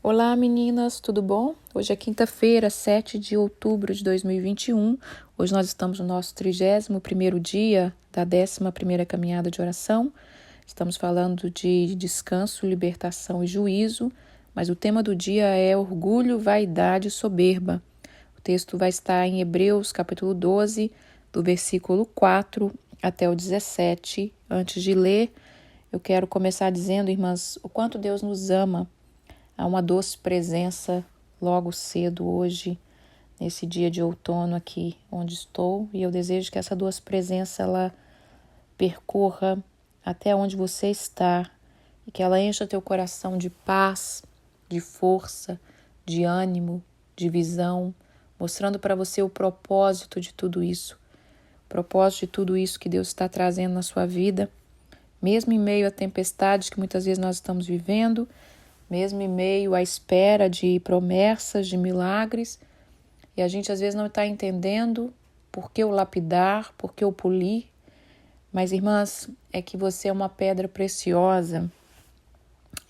Olá meninas, tudo bom? Hoje é quinta-feira, 7 de outubro de 2021. Hoje nós estamos no nosso 31º dia da 11ª caminhada de oração. Estamos falando de descanso, libertação e juízo, mas o tema do dia é orgulho, vaidade e soberba. O texto vai estar em Hebreus capítulo 12, do versículo 4 até o 17. Antes de ler, eu quero começar dizendo, irmãs, o quanto Deus nos ama. Há uma doce presença logo cedo hoje, nesse dia de outono aqui onde estou, e eu desejo que essa doce presença ela percorra até onde você está e que ela encha teu coração de paz, de força, de ânimo, de visão, mostrando para você o propósito de tudo isso, o propósito de tudo isso que Deus está trazendo na sua vida, mesmo em meio a tempestades que muitas vezes nós estamos vivendo, mesmo em meio à espera de promessas, de milagres, e a gente às vezes não está entendendo por que o lapidar, por que o polir, mas irmãs, é que você é uma pedra preciosa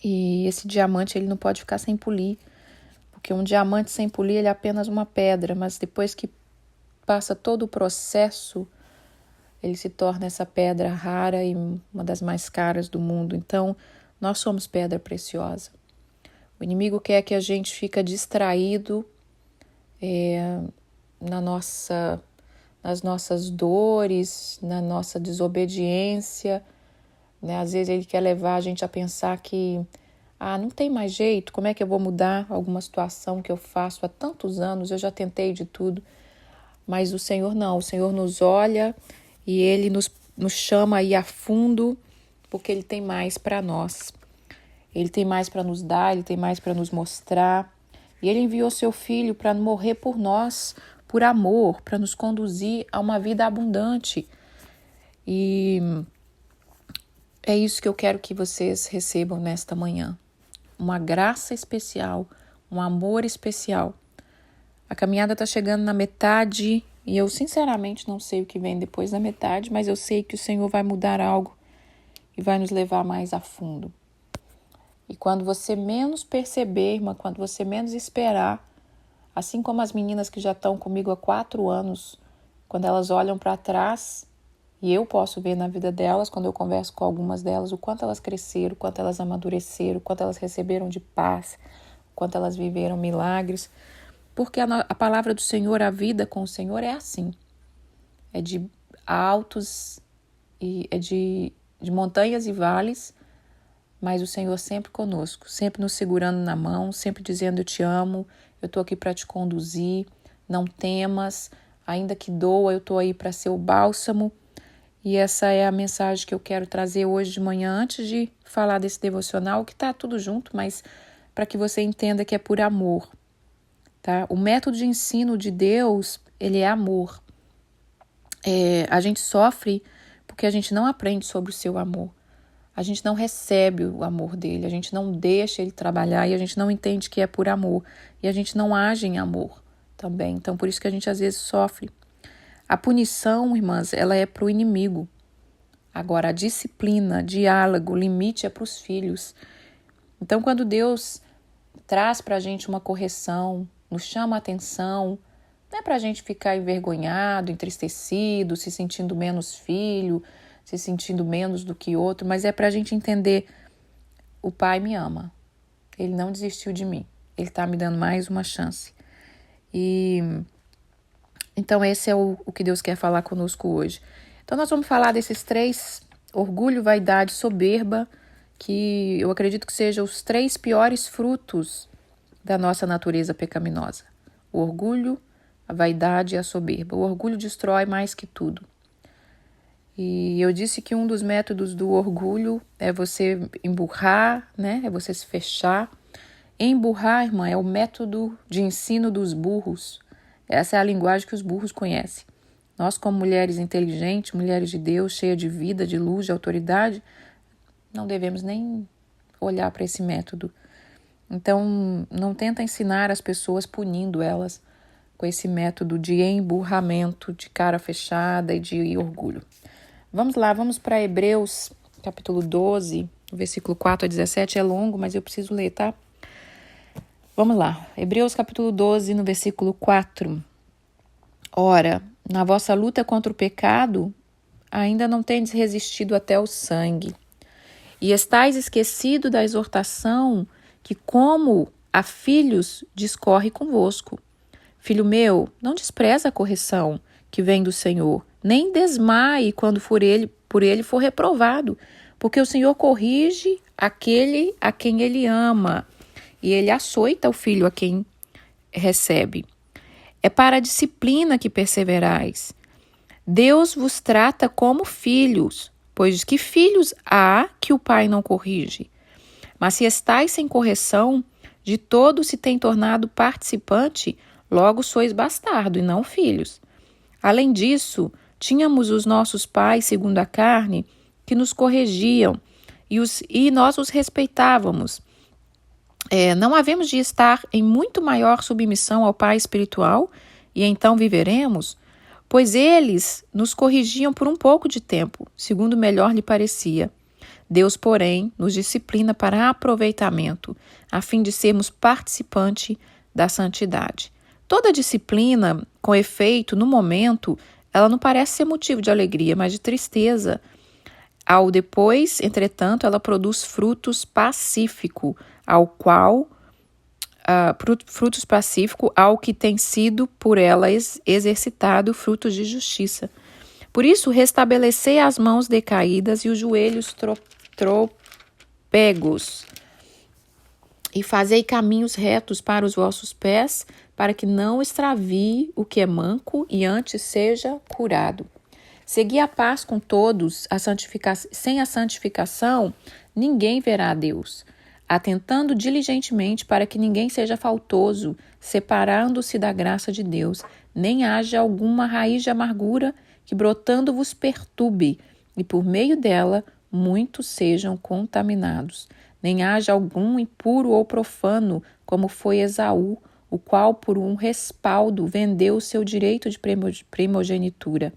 e esse diamante ele não pode ficar sem polir, porque um diamante sem polir ele é apenas uma pedra, mas depois que passa todo o processo, ele se torna essa pedra rara e uma das mais caras do mundo. Então, nós somos pedra preciosa. O inimigo quer que a gente fique distraído nas nossas dores, na nossa desobediência, né? Às vezes ele quer levar a gente a pensar que não tem mais jeito, como é que eu vou mudar alguma situação que eu faço há tantos anos, eu já tentei de tudo, mas o Senhor não, o Senhor nos olha e Ele nos chama aí a fundo, porque Ele tem mais para nós. Ele tem mais para nos dar, Ele tem mais para nos mostrar. E Ele enviou seu Filho para morrer por nós, por amor, para nos conduzir a uma vida abundante. E é isso que eu quero que vocês recebam nesta manhã. Uma graça especial, um amor especial. A caminhada está chegando na metade e eu sinceramente não sei o que vem depois da metade, mas eu sei que o Senhor vai mudar algo e vai nos levar mais a fundo. E quando você menos perceber, irmã, quando você menos esperar, assim como as meninas que já estão comigo há 4 anos, quando elas olham para trás, e eu posso ver na vida delas, quando eu converso com algumas delas, o quanto elas cresceram, o quanto elas amadureceram, o quanto elas receberam de paz, o quanto elas viveram milagres. Porque a palavra do Senhor, a vida com o Senhor é assim. É de altos, é de montanhas e vales, mas o Senhor sempre conosco, sempre nos segurando na mão, sempre dizendo eu te amo, eu estou aqui para te conduzir, não temas, ainda que doa, eu estou aí para ser o bálsamo. E essa é a mensagem que eu quero trazer hoje de manhã, antes de falar desse devocional, que está tudo junto, mas para que você entenda que é por amor. Tá? O método de ensino de Deus, ele é amor. A gente sofre porque a gente não aprende sobre o seu amor. A gente não recebe o amor dele, a gente não deixa ele trabalhar e a gente não entende que é por amor. E a gente não age em amor também. Então, por isso que a gente às vezes sofre. A punição, irmãs, ela é para o inimigo. Agora, a disciplina, diálogo, limite é para os filhos. Então, quando Deus traz para a gente uma correção, nos chama a atenção, não é para a gente ficar envergonhado, entristecido, se sentindo menos filho, se sentindo menos do que outro, mas é para a gente entender, o Pai me ama, Ele não desistiu de mim, Ele está me dando mais uma chance. E então esse é o que Deus quer falar conosco hoje. Então nós vamos falar desses 3, orgulho, vaidade, soberba, que eu acredito que sejam os 3 piores frutos da nossa natureza pecaminosa. O orgulho, a vaidade e a soberba. O orgulho destrói mais que tudo. E eu disse que um dos métodos do orgulho é você emburrar, né? É você se fechar. Emburrar, irmã, é o método de ensino dos burros. Essa é a linguagem que os burros conhecem. Nós, como mulheres inteligentes, mulheres de Deus, cheias de vida, de luz, de autoridade, não devemos nem olhar para esse método. Então, não tenta ensinar as pessoas punindo elas com esse método de emburramento, de cara fechada e de orgulho. Vamos lá, vamos para Hebreus, capítulo 12, versículo 4 a 17. É longo, mas eu preciso ler, tá? Vamos lá, Hebreus capítulo 12, no versículo 4. Ora, na vossa luta contra o pecado, ainda não tendes resistido até o sangue. E estais esquecido da exortação que, como a filhos, discorre convosco. Filho meu, não despreza a correção que vem do Senhor, nem desmaie quando por ele for reprovado, porque o Senhor corrige aquele a quem ele ama, e ele açoita o filho a quem recebe. É para a disciplina que perseverais. Deus vos trata como filhos, pois que filhos há que o pai não corrige? Mas se estais sem correção, de todo se tem tornado participante, logo sois bastardo e não filhos. Além disso, tínhamos os nossos pais, segundo a carne, que nos corrigiam, e nós os respeitávamos. Não havemos de estar em muito maior submissão ao Pai espiritual, e então viveremos? Pois eles nos corrigiam por um pouco de tempo, segundo melhor lhe parecia. Deus, porém, nos disciplina para aproveitamento, a fim de sermos participante da santidade. Toda disciplina, com efeito, no momento, ela não parece ser motivo de alegria, mas de tristeza. Ao depois, entretanto, ela produz frutos pacífico, ao que tem sido por ela exercitado frutos de justiça. Por isso, restabelecei as mãos decaídas e os joelhos tropegos, e fazei caminhos retos para os vossos pés, para que não extravie o que é manco e antes seja curado. Segui a paz com todos, sem a santificação, ninguém verá a Deus. Atentando diligentemente para que ninguém seja faltoso, separando-se da graça de Deus, nem haja alguma raiz de amargura que brotando vos perturbe, e por meio dela muitos sejam contaminados. Nem haja algum impuro ou profano, como foi Esaú, o qual por um respaldo vendeu o seu direito de primogenitura.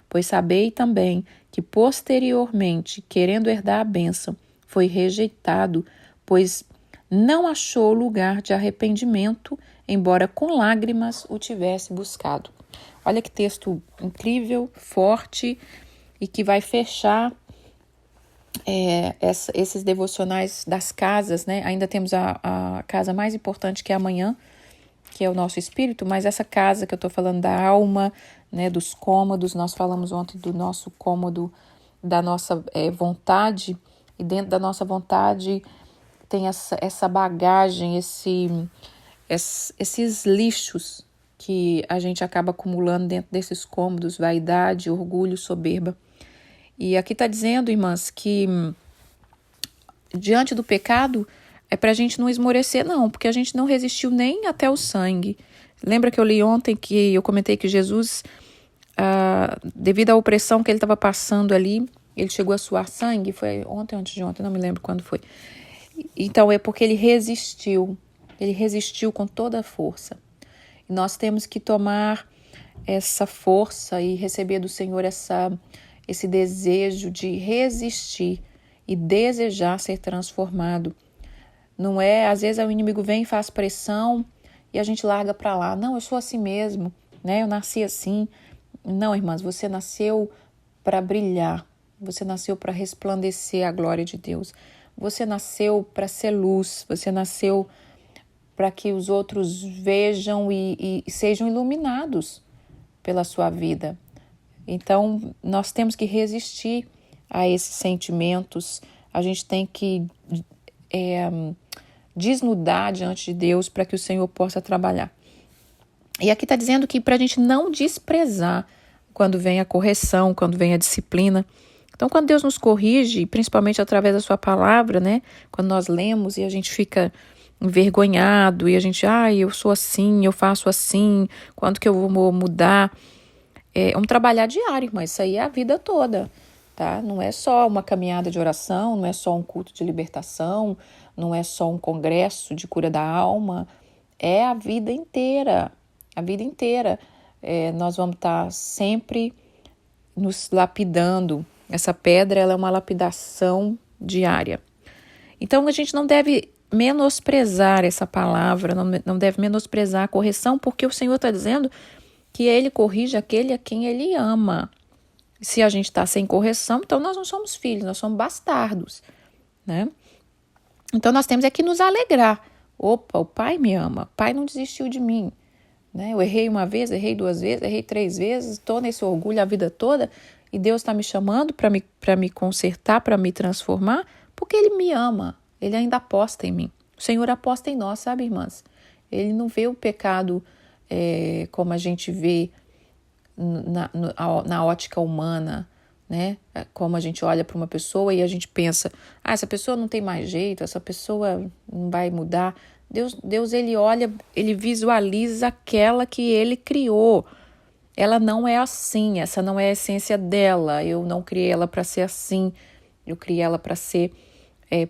Pois sabei também que posteriormente, querendo herdar a bênção, foi rejeitado, pois não achou lugar de arrependimento, embora com lágrimas o tivesse buscado. Olha que texto incrível, forte, e que vai fechar esses devocionais das casas, né? Ainda temos a casa mais importante, que é amanhã, que é o nosso espírito, mas essa casa que eu estou falando da alma, né, dos cômodos, nós falamos ontem do nosso cômodo, da nossa vontade, e dentro da nossa vontade tem essa bagagem, esses lixos que a gente acaba acumulando dentro desses cômodos, vaidade, orgulho, soberba. E aqui está dizendo, irmãs, que diante do pecado é para a gente não esmorecer, não, porque a gente não resistiu nem até o sangue. Lembra que eu li ontem que eu comentei que Jesus, devido à opressão que ele estava passando ali, ele chegou a suar sangue? Foi ontem ou antes de ontem, não me lembro quando foi. Então é porque ele resistiu com toda a força. E nós temos que tomar essa força e receber do Senhor esse desejo de resistir e desejar ser transformado. Não é, às vezes o inimigo vem e faz pressão e a gente larga para lá. Não, eu sou assim mesmo, né? Eu nasci assim. Não, irmãs, você nasceu para brilhar. Você nasceu para resplandecer a glória de Deus. Você nasceu para ser luz. Você nasceu para que os outros vejam e sejam iluminados pela sua vida. Então, nós temos que resistir a esses sentimentos. A gente tem que desnudar diante de Deus para que o Senhor possa trabalhar. E aqui está dizendo que para a gente não desprezar quando vem a correção, quando vem a disciplina. Então, quando Deus nos corrige, principalmente através da sua palavra, né? Quando nós lemos e a gente fica envergonhado e a gente, eu sou assim, eu faço assim, quando que eu vou mudar? É um trabalhar diário, irmã, isso aí é a vida toda, tá? Não é só uma caminhada de oração, não é só um culto de libertação, não é só um congresso de cura da alma, é a vida inteira, a vida inteira. Nós vamos estar sempre nos lapidando. Essa pedra, ela é uma lapidação diária. Então, a gente não deve menosprezar essa palavra, não deve menosprezar a correção, porque o Senhor está dizendo que Ele corrige aquele a quem Ele ama. Se a gente está sem correção, então nós não somos filhos, nós somos bastardos, né? Então nós temos que nos alegrar. Opa, o Pai me ama, o Pai não desistiu de mim, né? Eu errei uma vez, errei 2 vezes, errei 3 vezes, estou nesse orgulho a vida toda e Deus está me chamando para me consertar, para me transformar, porque Ele me ama, Ele ainda aposta em mim. O Senhor aposta em nós, sabe, irmãs? Ele não vê o pecado como a gente vê na ótica humana, né? Como a gente olha para uma pessoa e a gente pensa, essa pessoa não tem mais jeito, essa pessoa não vai mudar. Deus ele olha, ele visualiza aquela que ele criou. Ela não é assim, essa não é a essência dela. Eu não criei ela para ser assim. Eu criei ela para ser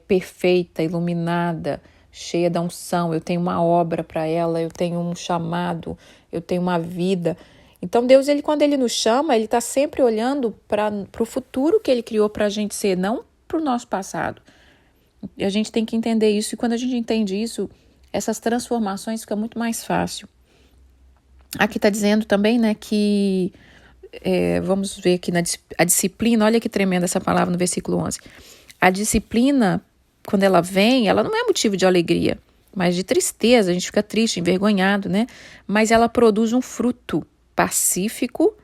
perfeita, iluminada, cheia da unção. Eu tenho uma obra para ela, eu tenho um chamado, eu tenho uma vida. Então Deus, quando Ele nos chama, Ele está sempre olhando para o futuro que Ele criou para a gente ser, não para o nosso passado. E a gente tem que entender isso, e quando a gente entende isso, essas transformações ficam muito mais fácil. Aqui está dizendo também, né, que, vamos ver aqui a disciplina, olha que tremenda essa palavra no versículo 11. A disciplina, quando ela vem, ela não é motivo de alegria, mas de tristeza, a gente fica triste, envergonhado, né? Mas ela produz um fruto pacífico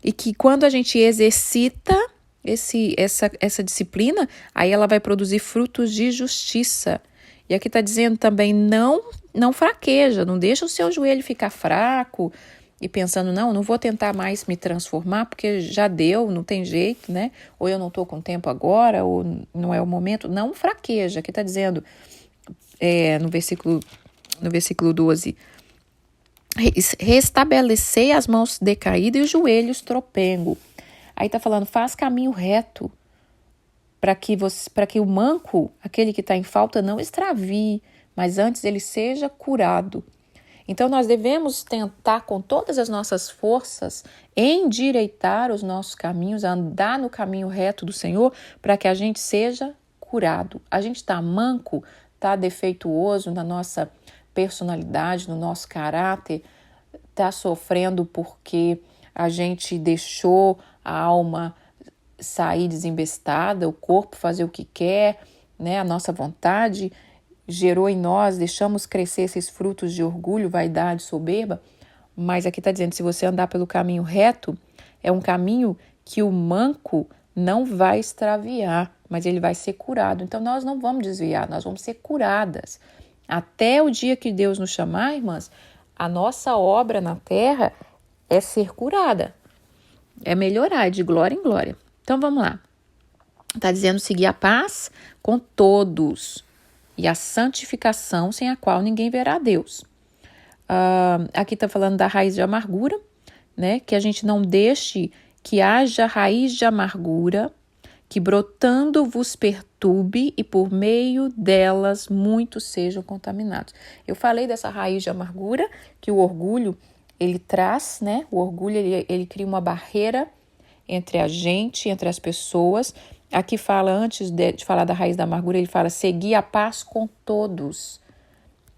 e que quando a gente exercita essa disciplina, aí ela vai produzir frutos de justiça. E aqui está dizendo também, não fraqueja, não deixa o seu joelho ficar fraco e pensando, não vou tentar mais me transformar porque já deu, não tem jeito, né? Ou eu não estou com tempo agora, ou não é o momento. Não fraqueja, aqui está dizendo no versículo 12, restabelecei as mãos decaídas e os joelhos tropengo. Aí está falando, faz caminho reto para que o manco, aquele que está em falta, não extravie, mas antes ele seja curado. Então nós devemos tentar com todas as nossas forças endireitar os nossos caminhos, andar no caminho reto do Senhor para que a gente seja curado. A gente está manco, está defeituoso na nossa personalidade, no nosso caráter, está sofrendo porque a gente deixou a alma sair desembestada, o corpo fazer o que quer, né? A nossa vontade gerou em nós, deixamos crescer esses frutos de orgulho, vaidade, soberba, mas aqui está dizendo, se você andar pelo caminho reto, é um caminho que o manco não vai extraviar, mas ele vai ser curado. Então nós não vamos desviar, nós vamos ser curadas. Até o dia que Deus nos chamar, irmãs, a nossa obra na terra é ser curada, é melhorar de glória em glória. Então vamos lá. Está dizendo seguir a paz com todos e a santificação sem a qual ninguém verá a Deus. Aqui está falando da raiz de amargura, né? Que a gente não deixe que haja raiz de amargura que brotando vos perturbe e por meio delas muitos sejam contaminados. Eu falei dessa raiz de amargura que o orgulho ele traz, né? O orgulho ele cria uma barreira entre a gente, entre as pessoas. Aqui fala, antes de falar da raiz da amargura, ele fala, seguir a paz com todos.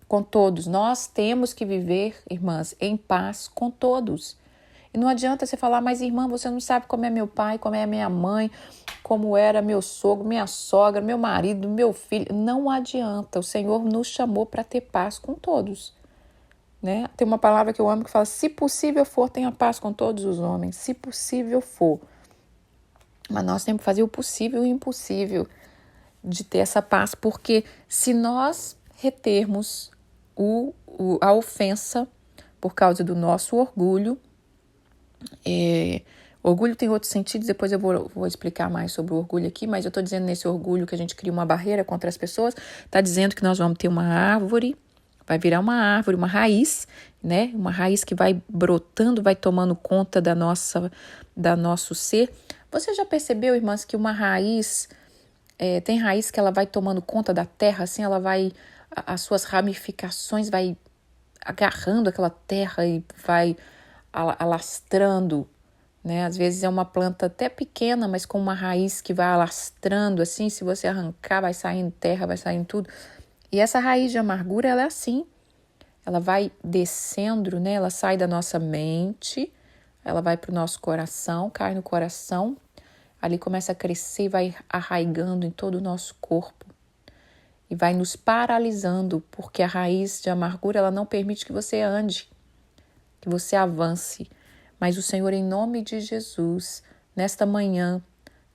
Com todos. Nós temos que viver, irmãs, em paz com todos. E não adianta você falar, mas irmã, você não sabe como é meu pai, como é minha mãe, como era meu sogro, minha sogra, meu marido, meu filho. Não adianta. O Senhor nos chamou para ter paz com todos. Né? Tem uma palavra que eu amo que fala, se possível for, tenha paz com todos os homens. Se possível for. Mas nós temos que fazer o possível e o impossível de ter essa paz, porque se nós retermos a ofensa por causa do nosso orgulho, orgulho tem outros sentidos, depois eu vou explicar mais sobre o orgulho aqui, mas eu estou dizendo nesse orgulho que a gente cria uma barreira contra as pessoas, está dizendo que nós vamos ter uma árvore, vai virar uma árvore, uma raiz, né? Uma raiz que vai brotando, vai tomando conta da nosso ser. Você já percebeu, irmãs, que uma raiz, tem raiz que ela vai tomando conta da terra, assim, ela vai, as suas ramificações vai agarrando aquela terra e vai alastrando, né? Às vezes é uma planta até pequena, mas com uma raiz que vai alastrando, assim, se você arrancar, vai saindo terra, vai saindo tudo. E essa raiz de amargura, ela é assim. Ela vai descendo, né? Ela sai da nossa mente, ela vai para o nosso coração, cai no coração, ali começa a crescer, vai arraigando em todo o nosso corpo e vai nos paralisando, porque a raiz de amargura, ela não permite que você ande, que você avance. Mas o Senhor, em nome de Jesus, nesta manhã,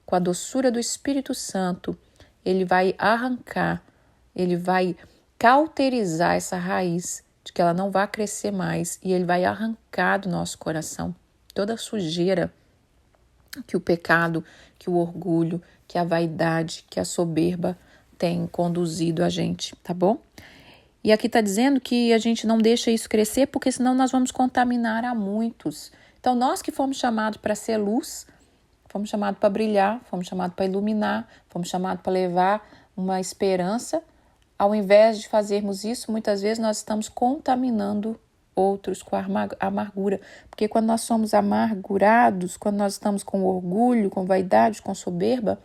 com a doçura do Espírito Santo, Ele vai arrancar, Ele vai cauterizar essa raiz, de que ela não vai crescer mais, e Ele vai arrancar do nosso coração toda a sujeira que o pecado, que o orgulho, que a vaidade, que a soberba tem conduzido a gente, tá bom? E aqui está dizendo que a gente não deixa isso crescer, porque senão nós vamos contaminar a muitos. Então, nós que fomos chamados para ser luz, fomos chamados para brilhar, fomos chamados para iluminar, fomos chamados para levar uma esperança. Ao invés de fazermos isso, muitas vezes nós estamos contaminando outros com a amargura. Porque quando nós somos amargurados, quando nós estamos com orgulho, com vaidade, com soberba,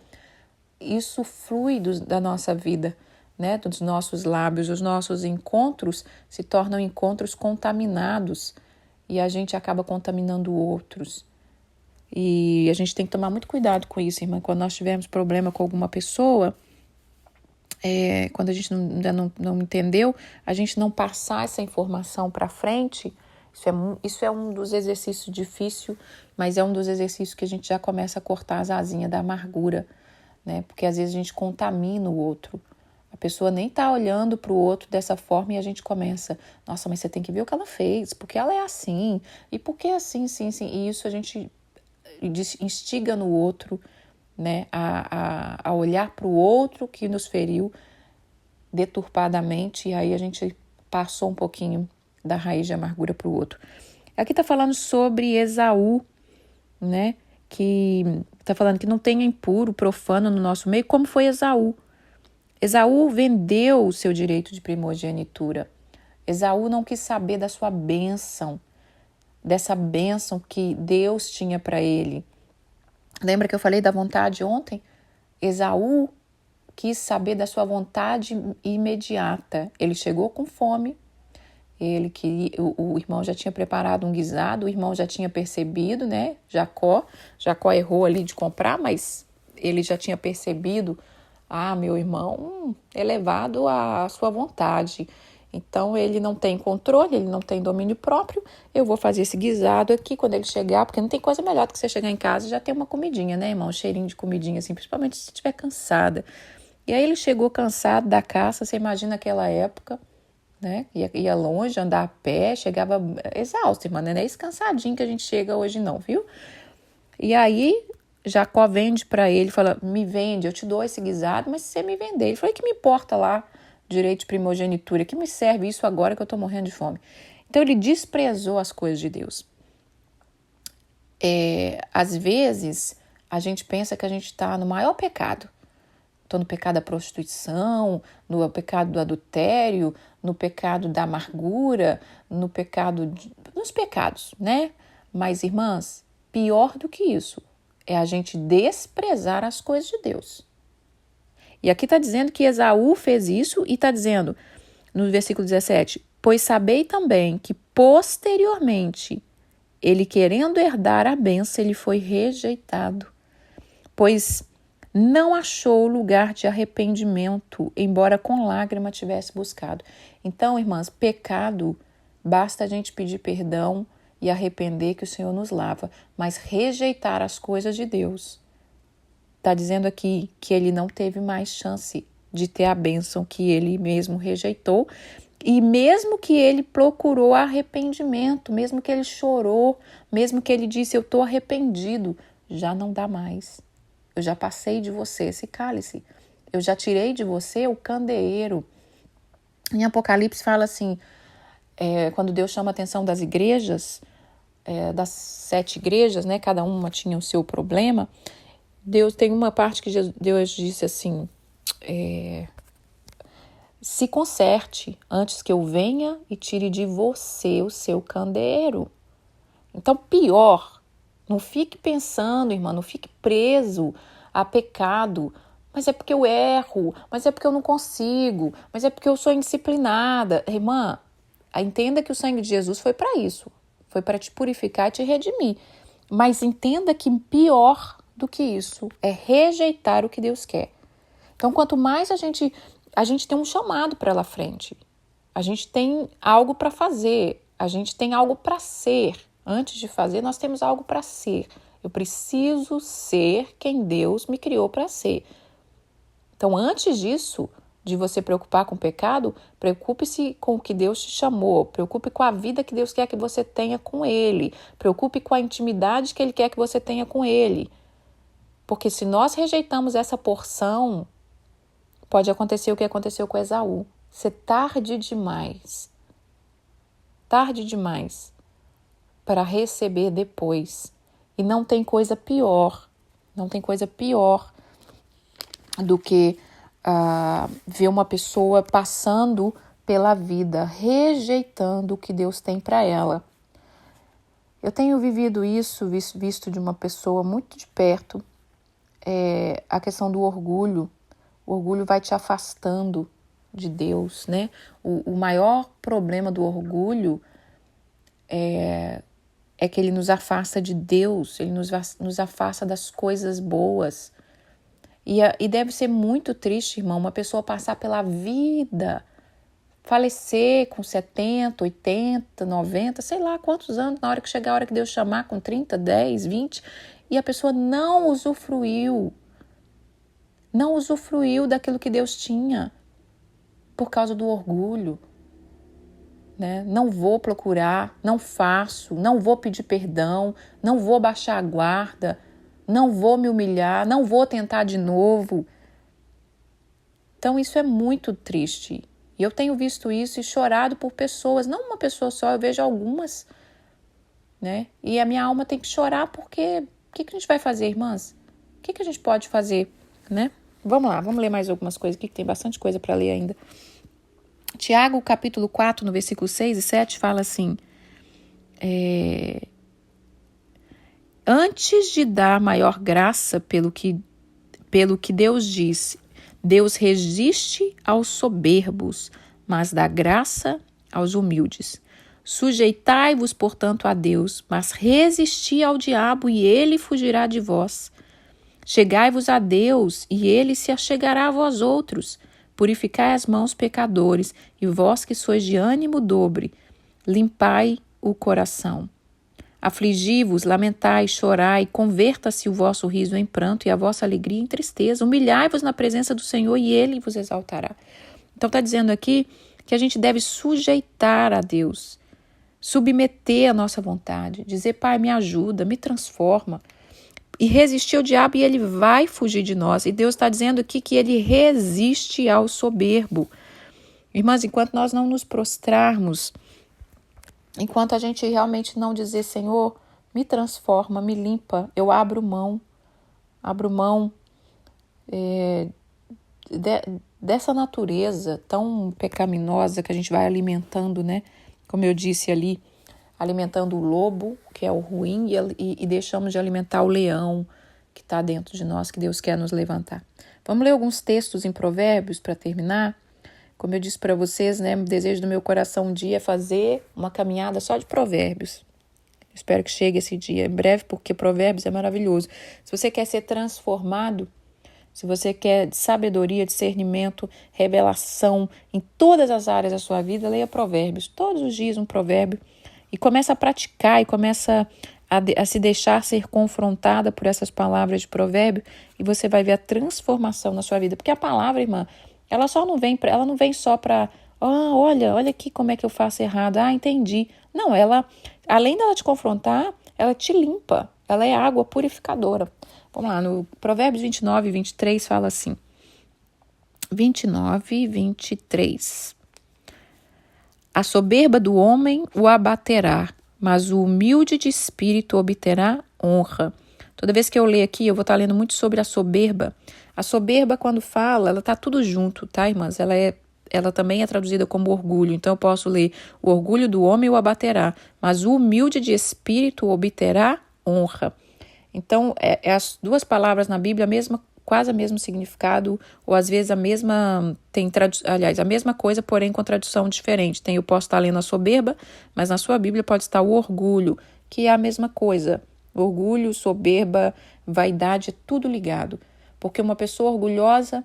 isso flui da nossa vida, né? Dos nossos lábios. Os nossos encontros se tornam encontros contaminados e a gente acaba contaminando outros. E a gente tem que tomar muito cuidado com isso, irmã. Quando nós tivermos problema com alguma pessoa, quando a gente ainda não entendeu, a gente não passar essa informação para frente. Isso é um dos exercícios difíceis, mas é um dos exercícios que a gente já começa a cortar as asinhas da amargura, né? Porque às vezes a gente contamina o outro. A pessoa nem está olhando para o outro dessa forma e a gente começa, nossa, mas você tem que ver o que ela fez, porque ela é assim, e porque é assim, sim. E isso a gente instiga no outro, né, a olhar para o outro que nos feriu deturpadamente, e aí a gente passou um pouquinho da raiz de amargura para o outro. Aqui está falando sobre Esaú, né, que está falando que não tenha impuro, profano no nosso meio, como foi Esaú. Esaú vendeu o seu direito de primogenitura. Esaú não quis saber da sua bênção, dessa bênção que Deus tinha para ele. Lembra que eu falei da vontade ontem? Esaú quis saber da sua vontade imediata. Ele chegou com fome, o irmão já tinha preparado um guisado, o irmão já tinha percebido, né? Jacó errou ali de comprar, mas ele já tinha percebido, meu irmão é levado à sua vontade. Então, ele não tem controle, ele não tem domínio próprio. Eu vou fazer esse guisado aqui quando ele chegar, porque não tem coisa melhor do que você chegar em casa e já ter uma comidinha, né, irmão? Um cheirinho de comidinha, assim, principalmente se estiver cansada. E aí ele chegou cansado da caça, você imagina aquela época, né? Ia longe, andar a pé, chegava exausto, irmã, não é esse cansadinho que a gente chega hoje não, viu? E aí Jacó vende para ele, fala, me vende, eu te dou esse guisado, mas se você me vender. Ele falou, que me importa lá, direito de primogenitura, que me serve isso agora que eu estou morrendo de fome. Então ele desprezou as coisas de Deus. Às vezes a gente pensa que a gente está no maior pecado. Estou no pecado da prostituição, no pecado do adultério, no pecado da amargura, nos pecados, né? Mas, irmãs, pior do que isso é a gente desprezar as coisas de Deus. E aqui está dizendo que Esaú fez isso e está dizendo, no versículo 17, pois sabei também que posteriormente ele, querendo herdar a bênção, ele foi rejeitado, pois não achou lugar de arrependimento, embora com lágrima tivesse buscado. Então, irmãs, pecado, basta a gente pedir perdão e arrepender que o Senhor nos lava, mas rejeitar as coisas de Deus, está dizendo aqui que ele não teve mais chance de ter a bênção que ele mesmo rejeitou, e mesmo que ele procurou arrependimento, mesmo que ele chorou, mesmo que ele disse, eu estou arrependido, já não dá mais. Eu já passei de você esse cálice. Eu já tirei de você o candeeiro. Em Apocalipse fala assim, quando Deus chama a atenção das igrejas, das 7 igrejas, né? Cada uma tinha o seu problema. Deus tem uma parte que Deus disse assim, se conserte antes que eu venha e tire de você o seu candeeiro. Então, pior, não fique pensando, irmã, não fique preso a pecado, Mas é porque eu erro, mas é porque eu não consigo, mas é porque eu sou indisciplinada. Irmã, entenda que o sangue de Jesus foi para isso. Foi para te purificar e te redimir. Mas entenda que pior do que isso é rejeitar o que Deus quer. Então, quanto mais a gente tem um chamado para lá frente. A gente tem algo para fazer. A gente tem algo para ser. Antes de fazer, nós temos algo para ser. Eu preciso ser quem Deus me criou para ser. Então, antes disso, de você preocupar com o pecado, preocupe-se com o que Deus te chamou, preocupe com a vida que Deus quer que você tenha com Ele, preocupe com a intimidade que Ele quer que você tenha com Ele. Porque se nós rejeitamos essa porção, pode acontecer o que aconteceu com Esaú. Ser tarde demais para receber depois. E não tem coisa pior do que ver uma pessoa passando pela vida, rejeitando o que Deus tem para ela. Eu tenho vivido isso, visto de uma pessoa muito de perto, a questão do orgulho. O orgulho vai te afastando de Deus, né? O maior problema do orgulho é que ele nos afasta de Deus, ele nos afasta das coisas boas. E deve ser muito triste, irmão, uma pessoa passar pela vida, falecer com 70, 80, 90, sei lá quantos anos, na hora que chegar a hora que Deus chamar, com 30, 10, 20, e a pessoa não usufruiu daquilo que Deus tinha, por causa do orgulho, né? Não vou procurar, não faço, não vou pedir perdão, não vou baixar a guarda, não vou me humilhar, não vou tentar de novo. Então isso é muito triste. E eu tenho visto isso e chorado por pessoas, não uma pessoa só, eu vejo algumas, né? E a minha alma tem que chorar porque o que a gente vai fazer, irmãs? O que a gente pode fazer, né? Vamos lá, vamos ler mais algumas coisas aqui, que tem bastante coisa para ler ainda. Tiago, capítulo 4, no versículo 6 e 7, fala assim: antes de dar maior graça pelo que Deus disse, Deus resiste aos soberbos, mas dá graça aos humildes. Sujeitai-vos, portanto, a Deus, mas resisti ao diabo e ele fugirá de vós. Chegai-vos a Deus e ele se achegará a vós outros. Purificai as mãos, pecadores, e vós que sois de ânimo dobre, limpai o coração. Afligi-vos, lamentai, chorai, converta-se o vosso riso em pranto e a vossa alegria em tristeza. Humilhai-vos na presença do Senhor e Ele vos exaltará. Então está dizendo aqui que a gente deve sujeitar a Deus, submeter a nossa vontade, dizer: Pai, me ajuda, me transforma. E resistir ao diabo e ele vai fugir de nós. E Deus está dizendo aqui que ele resiste ao soberbo. Irmãs, enquanto nós não nos prostrarmos, enquanto a gente realmente não dizer: Senhor, me transforma, me limpa, eu abro mão dessa natureza tão pecaminosa que a gente vai alimentando, né? Como eu disse ali, alimentando o lobo, que é o ruim, e deixamos de alimentar o leão que está dentro de nós, que Deus quer nos levantar. Vamos ler alguns textos em Provérbios para terminar. Como eu disse para vocês, né, o desejo do meu coração um dia é fazer uma caminhada só de Provérbios. Espero que chegue esse dia em breve, porque Provérbios é maravilhoso. Se você quer ser transformado, se você quer sabedoria, discernimento, revelação em todas as áreas da sua vida, leia Provérbios. Todos os dias um provérbio. E começa a praticar e começa a se deixar ser confrontada por essas palavras de provérbio e você vai ver a transformação na sua vida. Porque a palavra, irmã, ela não vem só para, olha aqui como é que eu faço errado, entendi. Não, ela, além dela te confrontar, ela te limpa, ela é água purificadora. Vamos lá, no Provérbios 29 e 23 fala assim, 29 e 23. A soberba do homem o abaterá, mas o humilde de espírito obterá honra. Toda vez que eu ler aqui, eu vou estar lendo muito sobre a soberba. A soberba, quando fala, ela está tudo junto, tá, irmãs? Ela também é traduzida como orgulho. Então, eu posso ler: o orgulho do homem o abaterá, mas o humilde de espírito obterá honra. Então, as duas palavras na Bíblia, a mesma quase o mesmo significado, ou às vezes a mesma coisa, porém com tradução diferente. Eu posso estar lendo a soberba, mas na sua Bíblia pode estar o orgulho, que é a mesma coisa. Orgulho, soberba, vaidade, é tudo ligado. Porque uma pessoa orgulhosa,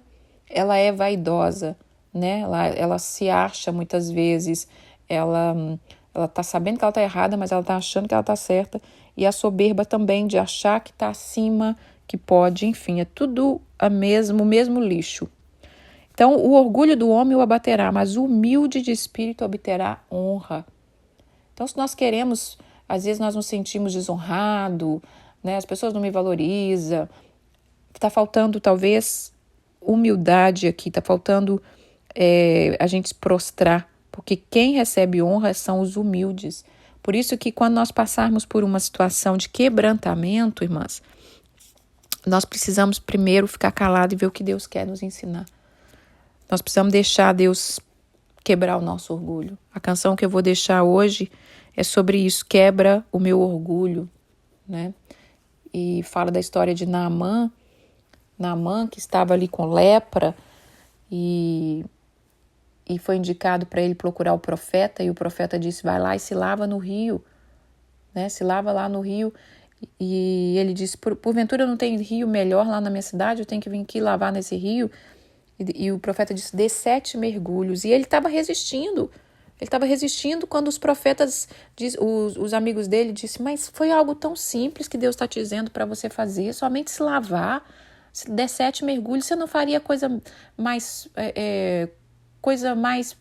ela é vaidosa, né? Ela se acha muitas vezes, ela está sabendo que ela está errada, mas ela está achando que ela está certa. E a soberba também, de achar que está acima, que pode, enfim, é tudo o mesmo lixo. Então, o orgulho do homem o abaterá, mas o humilde de espírito obterá honra. Então, se nós queremos, às vezes nós nos sentimos desonrados, né? As pessoas não me valorizam, está faltando talvez humildade aqui, está faltando a gente se prostrar, porque quem recebe honra são os humildes. Por isso que quando nós passarmos por uma situação de quebrantamento, irmãs, nós precisamos primeiro ficar calado e ver o que Deus quer nos ensinar. Nós precisamos deixar Deus quebrar o nosso orgulho. A canção que eu vou deixar hoje é sobre isso, quebra o meu orgulho, né? E fala da história de Naamã, que estava ali com lepra e foi indicado para ele procurar o profeta, e o profeta disse, vai lá e se lava no rio, né? Se lava lá no rio. E ele disse, porventura não tem rio melhor lá na minha cidade, eu tenho que vir aqui lavar nesse rio. E o profeta disse, dê 7 mergulhos. E ele estava resistindo. Ele estava resistindo quando os profetas, os amigos dele, disseram, mas foi algo tão simples que Deus está te dizendo para você fazer, somente se lavar. Se der 7 mergulhos, você não faria coisa mais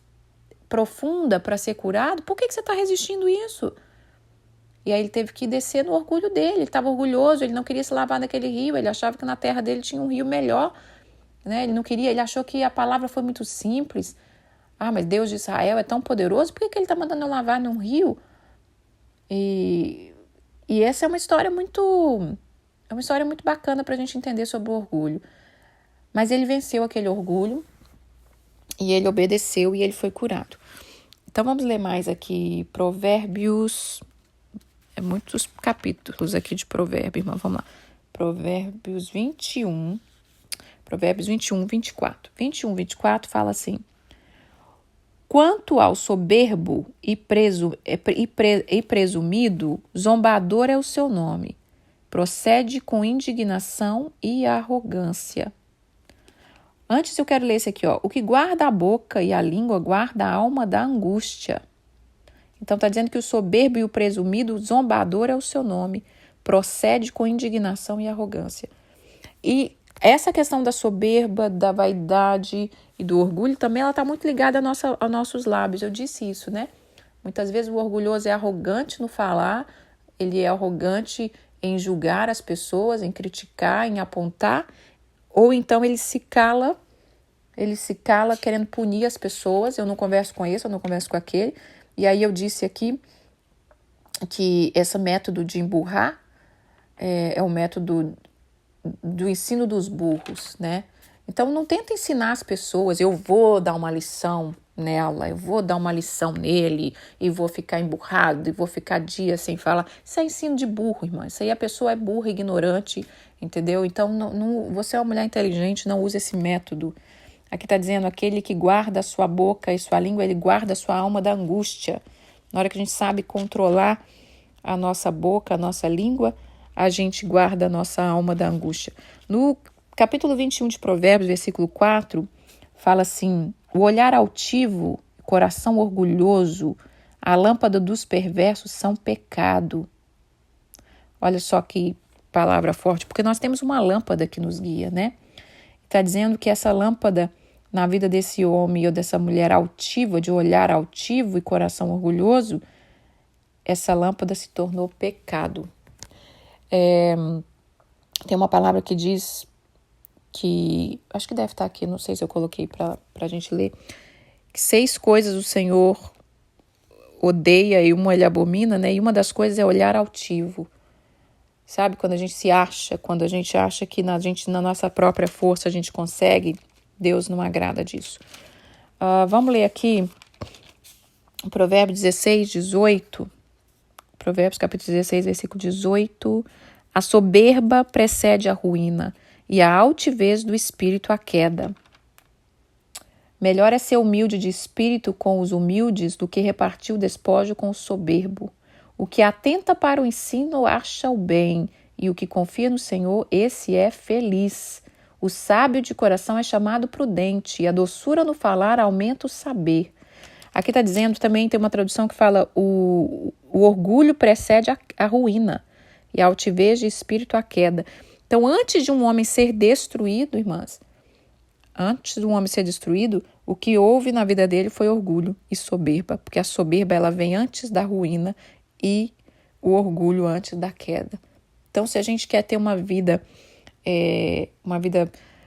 profunda para ser curado? Por que você está resistindo isso? E aí ele teve que descer no orgulho dele. Ele estava orgulhoso, ele não queria se lavar naquele rio, ele achava que na terra dele tinha um rio melhor, né? Ele achou que a palavra foi muito simples. Ah, mas Deus de Israel é tão poderoso, por que ele está mandando eu lavar num rio? E essa é uma história muito bacana para a gente entender sobre o orgulho. Mas ele venceu aquele orgulho e ele obedeceu e ele foi curado. Então vamos ler mais aqui Provérbios, muitos capítulos aqui de Provérbios, irmão, vamos lá. Provérbios 21, 24. 21, 24 fala assim, quanto ao soberbo e presumido, zombador é o seu nome. Procede com indignação e arrogância. Antes eu quero ler esse aqui, ó. O que guarda a boca e a língua guarda a alma da angústia. Então está dizendo que o soberbo e o presumido, o zombador é o seu nome. Procede com indignação e arrogância. E essa questão da soberba, da vaidade e do orgulho também, ela está muito ligada aos nossos lábios. Eu disse isso, né? Muitas vezes o orgulhoso é arrogante no falar, ele é arrogante em julgar as pessoas, em criticar, em apontar, ou então ele se cala querendo punir as pessoas. Eu não converso com esse, eu não converso com aquele. E aí eu disse aqui que esse método de emburrar é o método do ensino dos burros, né? Então não tenta ensinar as pessoas, eu vou dar uma lição nela, eu vou dar uma lição nele e vou ficar emburrado e vou ficar dias sem falar. Isso é ensino de burro, irmã. Isso aí a pessoa é burra, ignorante, entendeu? Então você é uma mulher inteligente, não use esse método. Aqui está dizendo, aquele que guarda a sua boca e sua língua, ele guarda a sua alma da angústia. Na hora que a gente sabe controlar a nossa boca, a nossa língua, a gente guarda a nossa alma da angústia. No capítulo 21 de Provérbios, versículo 4, fala assim, o olhar altivo, coração orgulhoso, a lâmpada dos perversos são pecado. Olha só que palavra forte, porque nós temos uma lâmpada que nos guia, né? Está dizendo que essa lâmpada na vida desse homem ou dessa mulher altiva, de olhar altivo e coração orgulhoso, essa lâmpada se tornou pecado. Tem uma palavra que diz que, acho que deve estar aqui, não sei se eu coloquei para a gente ler, que 6 coisas o Senhor odeia e uma ele abomina, né? E uma das coisas é olhar altivo. Sabe, quando a gente se acha, quando a gente acha que na nossa própria força a gente consegue, Deus não agrada disso. Vamos ler aqui Provérbios 16, 18. Provérbios capítulo 16, versículo 18. A soberba precede a ruína e a altivez do espírito a queda. Melhor é ser humilde de espírito com os humildes do que repartir o despojo com o soberbo. O que atenta para o ensino acha o bem, e o que confia no Senhor, esse é feliz. O sábio de coração é chamado prudente, e a doçura no falar aumenta o saber. Aqui está dizendo também, tem uma tradução que fala, o orgulho precede a ruína, e a altivez de espírito a queda. Então, antes de um homem ser destruído, irmãs, antes do homem ser destruído, o que houve na vida dele foi orgulho e soberba, porque a soberba ela vem antes da ruína e o orgulho antes da queda. Então, se a gente quer ter uma vida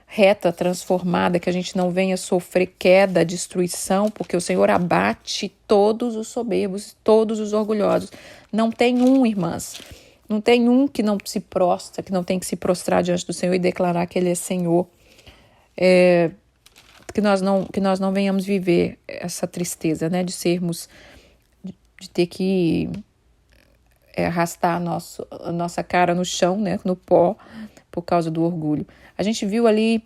reta, transformada, que a gente não venha sofrer queda, destruição, porque o Senhor abate todos os soberbos, todos os orgulhosos. Não tem um, irmãs, não tem um que não se prostra, que não tem que se prostrar diante do Senhor e declarar que Ele é Senhor. Que nós não venhamos viver essa tristeza, né, de ter que arrastar a nossa cara no chão, né, no pó, por causa do orgulho. A gente viu ali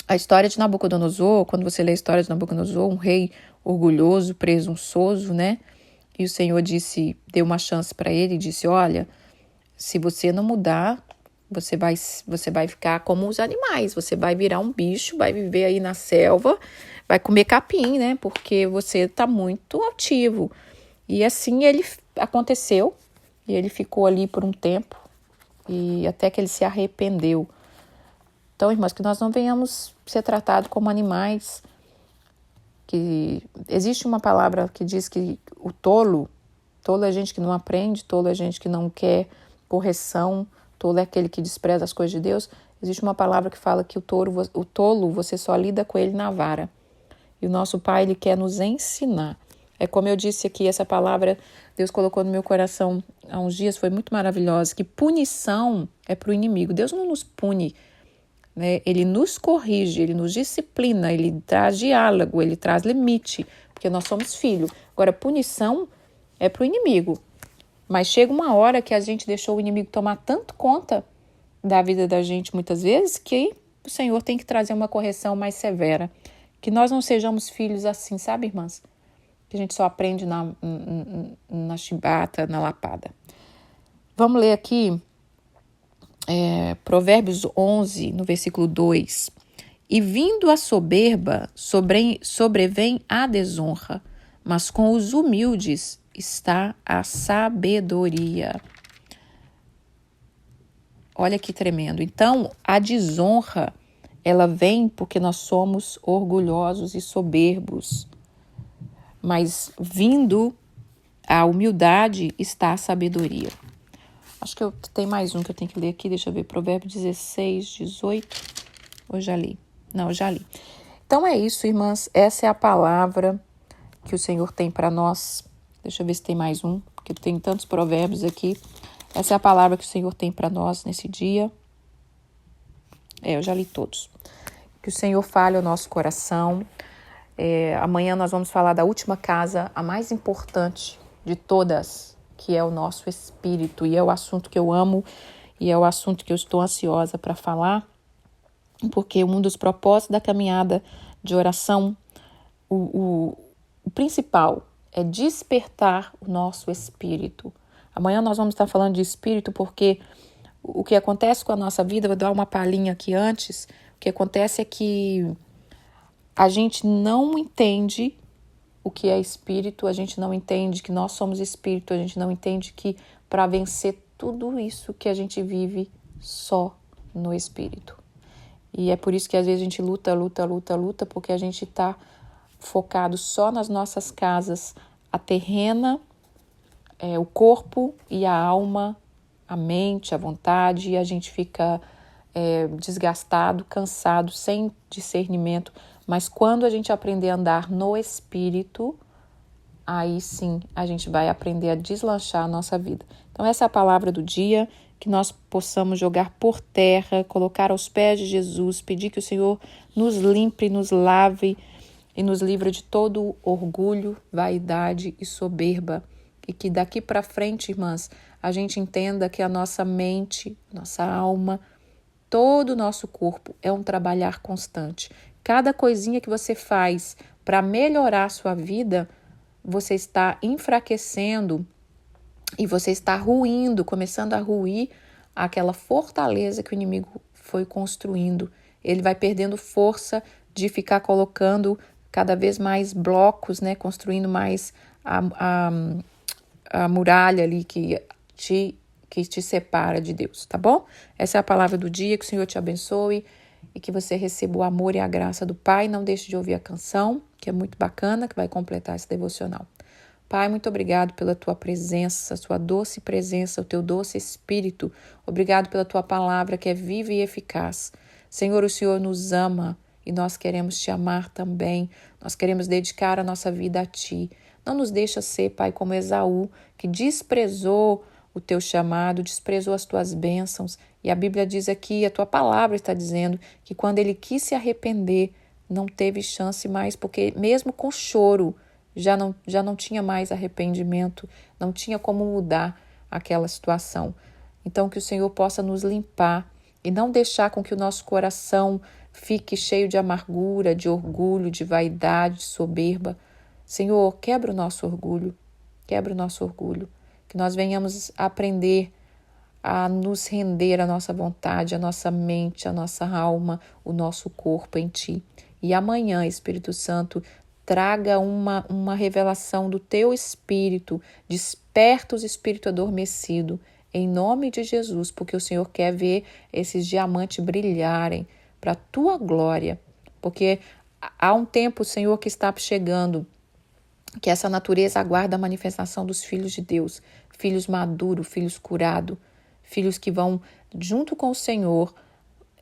a história de Nabucodonosor, quando você lê a história de Nabucodonosor, um rei orgulhoso, presunçoso, né, e o Senhor deu uma chance para ele e disse, olha, se você não mudar, você vai ficar como os animais, você vai virar um bicho, vai viver aí na selva, vai comer capim, né? Porque você está muito altivo. E assim ele aconteceu, e ele ficou ali por um tempo, e até que ele se arrependeu. Então, irmãos, que nós não venhamos ser tratados como animais, que existe uma palavra que diz que o tolo é gente que não aprende, tolo é gente que não quer correção, tolo é aquele que despreza as coisas de Deus. Existe uma palavra que fala que o tolo, você só lida com ele na vara. E o nosso Pai, Ele quer nos ensinar. É como eu disse aqui, essa palavra Deus colocou no meu coração há uns dias, foi muito maravilhosa, que punição é para o inimigo. Deus não nos pune, né? Ele nos corrige, Ele nos disciplina, Ele traz diálogo, Ele traz limite, porque nós somos filhos. Agora, punição é para o inimigo. Mas chega uma hora que a gente deixou o inimigo tomar tanto conta da vida da gente muitas vezes que o Senhor tem que trazer uma correção mais severa. Que nós não sejamos filhos assim, sabe, irmãs? Que a gente só aprende na chibata, na lapada. Vamos ler aqui Provérbios 11, no versículo 2. E vindo a soberba, sobrevém a desonra, mas com os humildes está a sabedoria. Olha que tremendo. Então, a desonra, ela vem porque nós somos orgulhosos e soberbos. Mas vindo a humildade está a sabedoria. Acho que tem mais um que eu tenho que ler aqui. Deixa eu ver. Provérbios 16, 18. Ou já li? Não, já li. Então é isso, irmãs. Essa é a palavra que o Senhor tem para nós. Deixa eu ver se tem mais um, porque tem tantos provérbios aqui. Essa é a palavra que o Senhor tem para nós nesse dia. Eu já li todos. Que o Senhor fale ao nosso coração. Amanhã nós vamos falar da última casa, a mais importante de todas, que é o nosso espírito. E é o assunto que eu amo e é o assunto que eu estou ansiosa para falar, porque um dos propósitos da caminhada de oração, o principal é despertar o nosso espírito. Amanhã nós vamos estar falando de espírito porque o que acontece com a nossa vida, vou dar uma palhinha aqui antes, o que acontece é que a gente não entende o que é espírito, a gente não entende que nós somos espírito, a gente não entende que para vencer tudo isso que a gente vive só no espírito. E é por isso que às vezes a gente luta, porque a gente está focado só nas nossas casas, a terrena, o corpo e a alma, a mente, a vontade, e a gente fica desgastado, cansado, sem discernimento. Mas quando a gente aprender a andar no Espírito, aí sim a gente vai aprender a deslanchar a nossa vida. Então essa é a palavra do dia, que nós possamos jogar por terra, colocar aos pés de Jesus, pedir que o Senhor nos limpe, nos lave e nos livre de todo orgulho, vaidade e soberba. E que daqui para frente, irmãs, a gente entenda que a nossa mente, nossa alma, todo o nosso corpo. É um trabalhar constante. Cada coisinha que você faz para melhorar a sua vida, você está enfraquecendo e você está ruindo, começando a ruir aquela fortaleza que o inimigo foi construindo. Ele vai perdendo força de ficar colocando cada vez mais blocos, né? Construindo mais a muralha ali que te separa de Deus, tá bom? Essa é a palavra do dia, que o Senhor te abençoe e que você receba o amor e a graça do Pai. Não deixe de ouvir a canção, que é muito bacana, que vai completar esse devocional. Pai, muito obrigado pela tua presença, sua doce presença, o teu doce Espírito. Obrigado pela tua palavra que é viva e eficaz. Senhor, o Senhor nos ama e nós queremos te amar também. Nós queremos dedicar a nossa vida a ti. Não nos deixa ser, Pai, como Esaú, que desprezou o teu chamado, desprezou as tuas bênçãos. E a Bíblia diz aqui, a tua palavra está dizendo, que quando ele quis se arrepender, não teve chance mais, porque mesmo com choro, já não tinha mais arrependimento, não tinha como mudar aquela situação. Então, que o Senhor possa nos limpar e não deixar com que o nosso coração fique cheio de amargura, de orgulho, de vaidade, de soberba. Senhor, quebra o nosso orgulho, que nós venhamos aprender a nos render à nossa vontade, à nossa mente, à nossa alma, o nosso corpo em Ti. E amanhã, Espírito Santo, traga uma revelação do Teu Espírito, desperta os espíritos adormecidos, em nome de Jesus, porque o Senhor quer ver esses diamantes brilharem para a Tua glória, porque há um tempo, Senhor, que está chegando, que essa natureza aguarda a manifestação dos filhos de Deus, filhos maduros, filhos curados, filhos que vão, junto com o Senhor,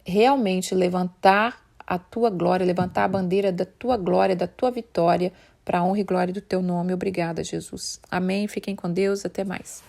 realmente levantar a tua glória, levantar a bandeira da tua glória, da tua vitória, para a honra e glória do teu nome. Obrigada, Jesus. Amém. Fiquem com Deus. Até mais.